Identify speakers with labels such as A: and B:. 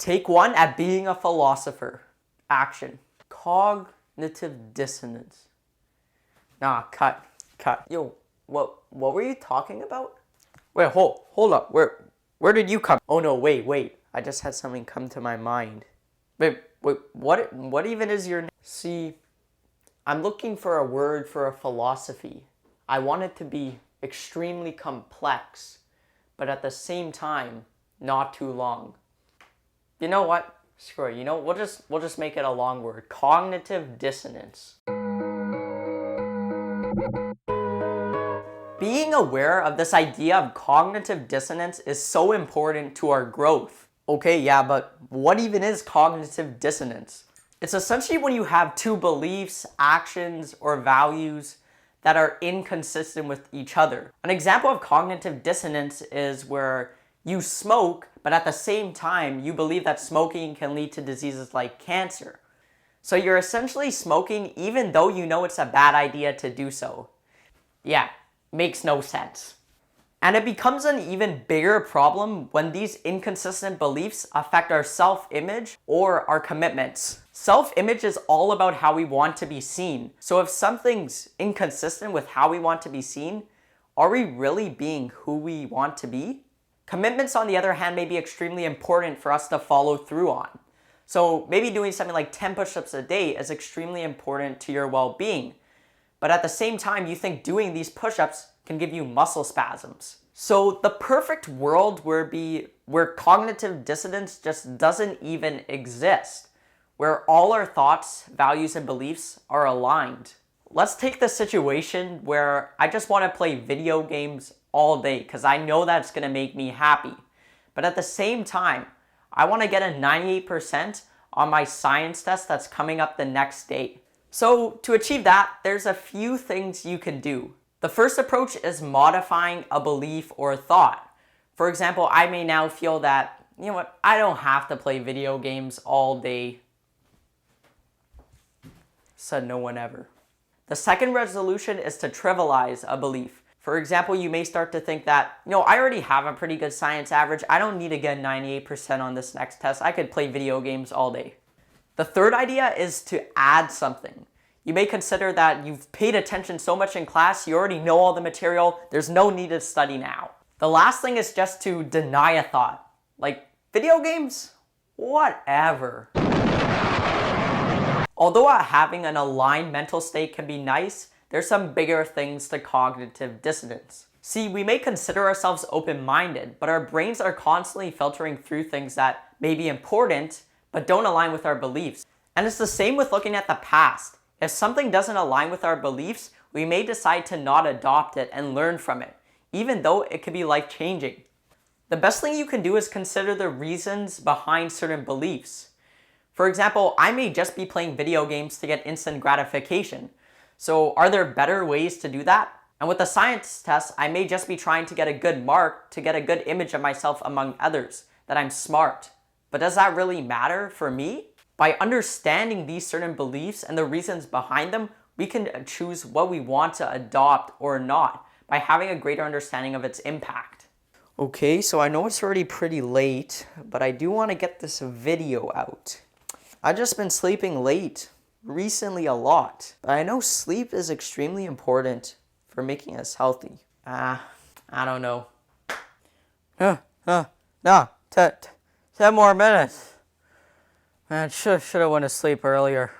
A: Take 1 at being a philosopher. Action. Cognitive dissonance. Nah, cut. Yo, what were you talking about? Wait, hold up. Where did you come? Oh no, wait. I just had something come to my mind. Wait, what even is your name? See, I'm looking for a word for a philosophy. I want it to be extremely complex, but at the same time, not too long. You know what? Screw it. We'll just make it a long word. Cognitive dissonance. Being aware of this idea of cognitive dissonance is so important to our growth. Okay, yeah, but what even is cognitive dissonance? It's essentially when you have two beliefs, actions, or values that are inconsistent with each other. An example of cognitive dissonance is where you smoke, but at the same time, you believe that smoking can lead to diseases like cancer. So you're essentially smoking even though you know it's a bad idea to do so. Yeah, makes no sense. And it becomes an even bigger problem when these inconsistent beliefs affect our self-image or our commitments. Self-image is all about how we want to be seen. So if something's inconsistent with how we want to be seen, are we really being who we want to be? Commitments, on the other hand, may be extremely important for us to follow through on. So maybe doing something like 10 push-ups a day is extremely important to your well-being. But at the same time, you think doing these push-ups can give you muscle spasms. So the perfect world where cognitive dissonance just doesn't even exist, where all our thoughts, values, and beliefs are aligned. Let's take the situation where I just want to play video games all day because I know that's going to make me happy. But at the same time, I want to get a 98% on my science test that's coming up the next day. So to achieve that, there's a few things you can do. The first approach is modifying a belief or thought. For example, I may now feel that, you know what, I don't have to play video games all day. Said no one ever. The second resolution is to trivialize a belief. For example, you may start to think that, I already have a pretty good science average. I don't need to get 98% on this next test. I could play video games all day. The third idea is to add something. You may consider that you've paid attention so much in class, you already know all the material, there's no need to study now. The last thing is just to deny a thought. Like, video games? Whatever. Although having an aligned mental state can be nice, there's some bigger things to cognitive dissonance. See, we may consider ourselves open-minded, but our brains are constantly filtering through things that may be important, but don't align with our beliefs. And it's the same with looking at the past. If something doesn't align with our beliefs, we may decide to not adopt it and learn from it, even though it could be life-changing. The best thing you can do is consider the reasons behind certain beliefs. For example, I may just be playing video games to get instant gratification. So are there better ways to do that? And with the science test, I may just be trying to get a good mark to get a good image of myself among others, that I'm smart. But does that really matter for me? By understanding these certain beliefs and the reasons behind them, we can choose what we want to adopt or not by having a greater understanding of its impact. Okay, so I know it's already pretty late, but I do want to get this video out. I've just been sleeping late recently a lot. But I know sleep is extremely important for making us healthy. I don't know. No, 10 more minutes. Man, should have went to sleep earlier.